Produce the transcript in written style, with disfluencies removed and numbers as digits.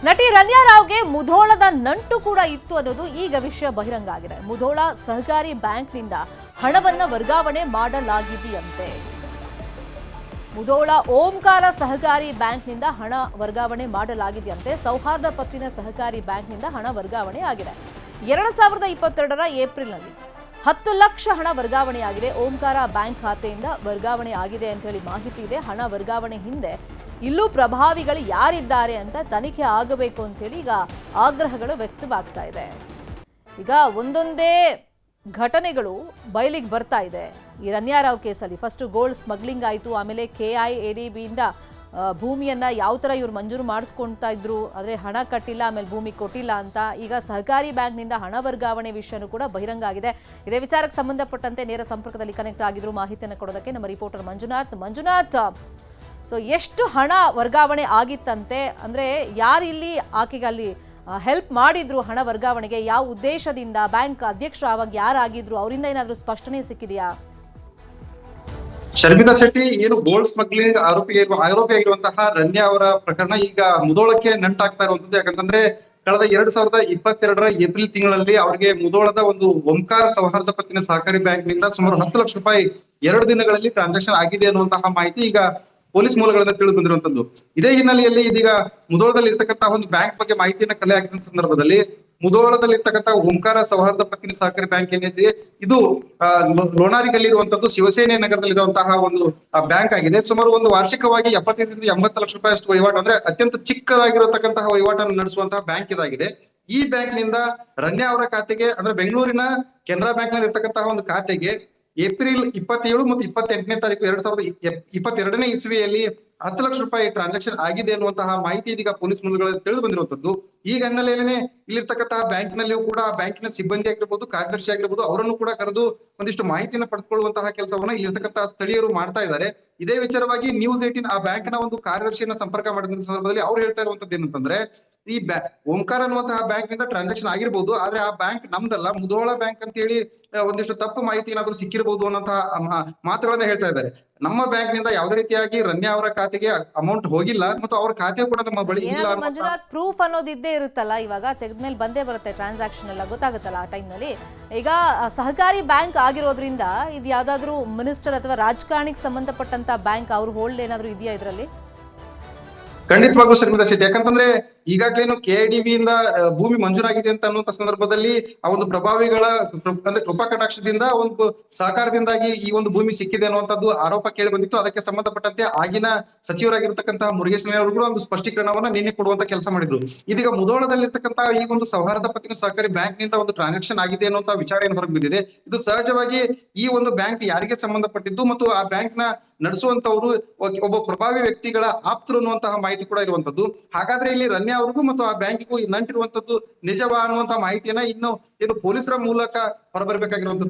ನಟಿ ರನ್ಯಾ ರಾವ್ಗೆ ಮುಧೋಳದ ನಂಟು ಕೂಡ ಇತ್ತು ಅನ್ನೋದು ಈಗ ವಿಷಯ ಬಹಿರಂಗ ಆಗಿದೆ. ಮುಧೋಳ ಸಹಕಾರಿ ಬ್ಯಾಂಕ್ನಿಂದ ಹಣವನ್ನ ವರ್ಗಾವಣೆ ಮಾಡಲಾಗಿದೆಯಂತೆ. ಮುಧೋಳ ಓಂಕಾರ ಸಹಕಾರಿ ಬ್ಯಾಂಕ್ನಿಂದ ಹಣ ವರ್ಗಾವಣೆ ಮಾಡಲಾಗಿದೆಯಂತೆ. ಸೌಹಾರ್ದ ಪತ್ತಿನ ಸಹಕಾರಿ ಬ್ಯಾಂಕ್ನಿಂದ ಹಣ ವರ್ಗಾವಣೆ ಆಗಿದೆ. 2022ರ ಏಪ್ರಿಲ್ನಲ್ಲಿ 10 ಲಕ್ಷ ಹಣ ವರ್ಗಾವಣೆಯಾಗಿದೆ. ಓಂಕಾರ ಬ್ಯಾಂಕ್ ಖಾತೆಯಿಂದ ವರ್ಗಾವಣೆ ಆಗಿದೆ ಅಂತ ಹೇಳಿ ಮಾಹಿತಿ ಇದೆ. ಹಣ ವರ್ಗಾವಣೆ ಹಿಂದೆ ಇಲ್ಲೂ ಪ್ರಭಾವಿಗಳು ಯಾರಿದ್ದಾರೆ ಅಂತ ತನಿಖೆ ಆಗಬೇಕು ಅಂತೇಳಿ ಈಗ ಆಗ್ರಹಗಳು ವ್ಯಕ್ತವಾಗ್ತಾ ಇದೆ. ಈಗ ಒಂದೊಂದೇ ಘಟನೆಗಳು ಬಯಲಿಗೆ ಬರ್ತಾ ಇದೆ. ಈ ರನ್ಯಾ ರಾವ್ ಕೇಸಲ್ಲಿ ಫಸ್ಟ್ ಗೋಲ್ಡ್ ಸ್ಮಗ್ಲಿಂಗ್ ಆಯಿತು, ಆಮೇಲೆ KIADBಯಿಂದ ಭೂಮಿಯನ್ನ ಯಾವ ಥರ ಇವ್ರು ಮಂಜೂರು ಮಾಡಿಸ್ಕೊಳ್ತಾ ಇದ್ರು, ಆದರೆ ಹಣ ಕಟ್ಟಿಲ್ಲ, ಆಮೇಲೆ ಭೂಮಿ ಕೊಟ್ಟಿಲ್ಲ ಅಂತ. ಈಗ ಸಹಕಾರಿ ಬ್ಯಾಂಕ್ನಿಂದ ಹಣ ವರ್ಗಾವಣೆ ವಿಷಯನೂ ಕೂಡ ಬಹಿರಂಗ ಆಗಿದೆ. ಇದೇ ವಿಚಾರಕ್ಕೆ ಸಂಬಂಧಪಟ್ಟಂತೆ ನೇರ ಸಂಪರ್ಕದಲ್ಲಿ ಕನೆಕ್ಟ್ ಆಗಿದ್ರು ಮಾಹಿತಿಯನ್ನು ಕೊಡೋದಕ್ಕೆ ನಮ್ಮ ರಿಪೋರ್ಟರ್ ಮಂಜುನಾಥ್. ಸೊ ಎಷ್ಟು ಹಣ ವರ್ಗಾವಣೆ ಆಗಿತ್ತಂತೆ, ಅಂದರೆ ಯಾರಿಲ್ಲಿ ಆಕೆಗೆ ಅಲ್ಲಿ ಹೆಲ್ಪ್ ಮಾಡಿದ್ರು ಹಣ ವರ್ಗಾವಣೆಗೆ, ಯಾವ ಉದ್ದೇಶದಿಂದ, ಬ್ಯಾಂಕ್ ಅಧ್ಯಕ್ಷರು ಆವಾಗ ಯಾರಾಗಿದ್ರು, ಅವರಿಂದ ಏನಾದರೂ ಸ್ಪಷ್ಟನೆ ಸಿಕ್ಕಿದೆಯಾ? ಶರ್ಮಿಳಾ ಶೆಟ್ಟಿ ಏನು ಗೋಲ್ಡ್ ಸ್ಮಗ್ಲಿಂಗ್ ಆರೋಪಿಯಾಗಿರುವಂತಹ ರನ್ಯಾ ಅವರ ಪ್ರಕರಣ ಈಗ ಮುಧೋಳಕ್ಕೆ ನಂಟಾಗ್ತಾ ಇರುವಂತದ್ದು. ಯಾಕಂತಂದ್ರೆ ಕಳೆದ 2022ರ ಏಪ್ರಿಲ್ ತಿಂಗಳಲ್ಲಿ ಅವರಿಗೆ ಮುಧೋಳದ ಒಂದು ಓಂಕಾರ ಸೌಹಾರ್ದ ಪತ್ತಿನ ಸಹಕಾರಿ ಬ್ಯಾಂಕ್ ನಿಂದ ಸುಮಾರು 10 ಲಕ್ಷ ರೂಪಾಯಿ 2 ದಿನಗಳಲ್ಲಿ ಟ್ರಾನ್ಸಾಕ್ಷನ್ ಆಗಿದೆ ಅನ್ನುವಂತಹ ಮಾಹಿತಿ ಈಗ ಪೊಲೀಸ್ ಮೂಲಗಳಿಂದ ತಿಳಿದು ಬಂದಿರುವಂತದ್ದು. ಇದೇ ಹಿನ್ನೆಲೆಯಲ್ಲಿ ಇದೀಗ ಮುಧೋಳದಲ್ಲಿ ಇರ್ತಕ್ಕಂತಹ ಒಂದು ಬ್ಯಾಂಕ್ ಬಗ್ಗೆ ಮಾಹಿತಿಯನ್ನ ಕಲೆ ಹಾಕಿದ ಸಂದರ್ಭದಲ್ಲಿ ಮುಧೋಳದಲ್ಲಿ ಇರ್ತಕ್ಕಂತಹ ಓಂಕಾರ ಸೌಹಾರ್ದ ಪತ್ತಿನ ಸಹಕಾರಿ ಬ್ಯಾಂಕ್ ಏನಿದೆ ಇದು ಲೋಣಾರಿಗಲ್ಲಿರುವಂತದ್ದು ಶಿವಸೇನೆ ನಗರದಲ್ಲಿರುವಂತಹ ಒಂದು ಬ್ಯಾಂಕ್ ಆಗಿದೆ. ಸುಮಾರು ಒಂದು ವಾರ್ಷಿಕವಾಗಿ 75ರಿಂದ 80 ಲಕ್ಷ ರೂಪಾಯಿ ಅಷ್ಟು ವಹಿವಾಟು, ಅಂದ್ರೆ ಅತ್ಯಂತ ಚಿಕ್ಕದಾಗಿರತಕ್ಕಂತಹ ವಹಿವಾಟನ್ನು ನಡೆಸುವಂತಹ ಬ್ಯಾಂಕ್ ಇದಾಗಿದೆ. ಈ ಬ್ಯಾಂಕ್ ನಿಂದ ರನ್ಯಾ ಅವರ ಖಾತೆಗೆ, ಅಂದ್ರೆ ಬೆಂಗಳೂರಿನ ಕೆನರಾ ಬ್ಯಾಂಕ್ ನಲ್ಲಿ ಇರ್ತಕ್ಕಂತಹ ಒಂದು ಖಾತೆಗೆ ಏಪ್ರಿಲ್ 27 ಮತ್ತು 28ನೇ ತಾರೀಕು 2022ನೇ ಇಸ್ವಿಯಲ್ಲಿ 10 ಲಕ್ಷ ರೂಪಾಯಿ ಟ್ರಾನ್ಸಾಕ್ಷನ್ ಆಗಿದೆ ಅನ್ನುವಂತಹ ಮಾಹಿತಿ ಇದೀಗ ಪೊಲೀಸ್ ಮೂಲಗಳಲ್ಲಿ ತಿಳಿದು ಬಂದಿರುವಂತದ್ದು. ಈ ಹಿನ್ನೆಲೆಯಲ್ಲಿ ಇಲ್ಲಿರ್ತಕ್ಕಂತಹ ಬ್ಯಾಂಕ್ ನಲ್ಲಿಯೂ ಕೂಡ ಬ್ಯಾಂಕಿನ ಸಿಬ್ಬಂದಿ ಆಗಿರ್ಬೋದು, ಕಾರ್ಯದರ್ಶಿ ಆಗಿರ್ಬೋದು, ಅವರನ್ನು ಕೂಡ ಕರೆದು ಒಂದಿಷ್ಟು ಮಾಹಿತಿಯನ್ನು ಪಡೆದುಕೊಳ್ಳುವಂತಹ ಕೆಲಸವನ್ನ ಇಲ್ಲಿರ್ತಕ್ಕಂತಹ ಸ್ಥಳೀಯರು ಮಾಡ್ತಾ ಇದ್ದಾರೆ. ಇದೇ ವಿಚಾರವಾಗಿ ನ್ಯೂಸ್ 18 ಆ ಬ್ಯಾಂಕ್ನ ಒಂದು ಕಾರ್ಯದರ್ಶಿಯನ್ನ ಸಂಪರ್ಕ ಮಾಡಿದ ಸಂದರ್ಭದಲ್ಲಿ ಅವ್ರು ಹೇಳ್ತಾ ಇರುವಂತದ್ದು ಏನಂತಂದ್ರೆ, ಈ ಓಂಕಾರ ಅನ್ನುವಂತಹ ಬ್ಯಾಂಕ್ ನಿಂದ ಟ್ರಾನ್ಸಾಕ್ಷನ್ ಆಗಿರ್ಬೋದು, ಆದ್ರೆ ಆ ಬ್ಯಾಂಕ್ ನಮ್ದಲ್ಲ, ಮುಧೋಳ ಬ್ಯಾಂಕ್ ಅಂತ ಹೇಳಿ ಒಂದಿಷ್ಟು ತಪ್ಪು ಮಾಹಿತಿ ಏನಾದ್ರು ಸಿಕ್ಕಿರಬಹುದು ಅನ್ನೋಂತಹ ಮಾತುಗಳನ್ನ ಹೇಳ್ತಾ ಇದ್ದಾರೆ. ನಮ್ಮ ಬ್ಯಾಂಕ್ ನಿಂದ ಯಾವುದೇ ರೀತಿಯಾಗಿ ರನ್ಯಾ ಅವರ ಖಾತೆಗೆ ಅಮೌಂಟ್ ಹೋಗಿಲ್ಲ ಮತ್ತು ಅವ್ರ ಖಾತೆ ಕೂಡ ನಮ್ಮ ಬಳಿ ಇಲ್ಲ. ಮಂಜುನಾಥ್, ಪ್ರೂಫ್ ಅನ್ನೋದು ಇದ್ದೇ ಇರುತ್ತಲ್ಲ, ಇವಾಗ ತೆಗೆದ್ಮೇಲೆ ಬಂದೇ ಬರುತ್ತೆ, ಟ್ರಾನ್ಸಾಕ್ಷನ್ ಎಲ್ಲ ಗೊತ್ತಾಗುತ್ತಲ್ಲ ಆ ಟೈಮ್ ನಲ್ಲಿ. ಈಗ ಸಹಕಾರಿ ಬ್ಯಾಂಕ್ ಆಗಿರೋದ್ರಿಂದ ಇದು ಯಾವ್ದಾದ್ರು ಮಿನಿಸ್ಟರ್ ಅಥವಾ ರಾಜಕಾರಣಿಗೆ ಸಂಬಂಧಪಟ್ಟಂತ ಬ್ಯಾಂಕ್, ಅವ್ರ ಹೋಲ್ಡ್ ಏನಾದ್ರು ಇದೆಯಾ ಇದರಲ್ಲಿ? ಖಂಡಿತವಾಗ್ಲೂ ಶರ್ಮಿಳಾ ಶೆಟ್ಟಿ, ಯಾಕಂತಂದ್ರೆ ಈಗಾಗ್ಲೇನು KIDB ಇಂದ ಭೂಮಿ ಮಂಜೂರಾಗಿದೆ ಅಂತ ಅನ್ನುವಂತ ಸಂದರ್ಭದಲ್ಲಿ ಆ ಒಂದು ಪ್ರಭಾವಿಗಳ ಅಂದ್ರೆ ಕೃಪಾ ಕಟಾಕ್ಷದಿಂದ ಒಂದು ಸಹಕಾರದಿಂದಾಗಿ ಈ ಒಂದು ಭೂಮಿ ಸಿಕ್ಕಿದೆ ಅನ್ನುವಂಥದ್ದು ಆರೋಪ ಕೇಳಿ ಬಂದಿತ್ತು. ಅದಕ್ಕೆ ಸಂಬಂಧಪಟ್ಟಂತೆ ಆಗಿನ ಸಚಿವರಾಗಿರ್ತಕ್ಕಂತಹ ಮುರುಗೇಶ್ ಅವರು ಕೂಡ ಒಂದು ಸ್ಪಷ್ಟೀಕರಣವನ್ನ ನಿನ್ನೆ ಕೊಡುವಂತ ಕೆಲಸ ಮಾಡಿದ್ರು. ಇದೀಗ ಮುಧೋಳದಲ್ಲಿರ್ತಕ್ಕಂತಹ ಈ ಒಂದು ಸೌಹಾರ್ದ ಪತ್ತಿನ ಸಹಕಾರಿ ಬ್ಯಾಂಕ್ ನಿಂದ ಒಂದು ಟ್ರಾನ್ಸಾಕ್ಷನ್ ಆಗಿದೆ ಅನ್ನುವಂತ ವಿಚಾರ ಏನು ಹೊರಗೆ ಬಿದ್ದಿದೆ. ಇದು ಸಹಜವಾಗಿ ಈ ಒಂದು ಬ್ಯಾಂಕ್ ಯಾರಿಗೆ ಸಂಬಂಧಪಟ್ಟಿದ್ದು ಮತ್ತು ಆ ಬ್ಯಾಂಕ್ ನ ನಡೆಸುವಂತವರು ಒಬ್ಬ ಪ್ರಭಾವಿ ವ್ಯಕ್ತಿಗಳ ಆಪ್ತರು ಅನ್ನುವಂತಹ ಮಾಹಿತಿ ಕೂಡ ಇರುವಂತದ್ದು. ಹಾಗಾದ್ರೆ ಇಲ್ಲಿ ರನ್ಯಾ ಅವ್ರಿಗೂ ಮತ್ತು ಆ ಬ್ಯಾಂಕಿಗೂ ನಂಟಿರುವಂತದ್ದು ನಿಜವಾ ಅನ್ನುವಂತಹ ಮಾಹಿತಿಯನ್ನ ಇನ್ನು ಏನು ಪೊಲೀಸರ ಮೂಲಕ ಹೊರಬರ್ಬೇಕಾಗಿರುವಂತದ್ದು.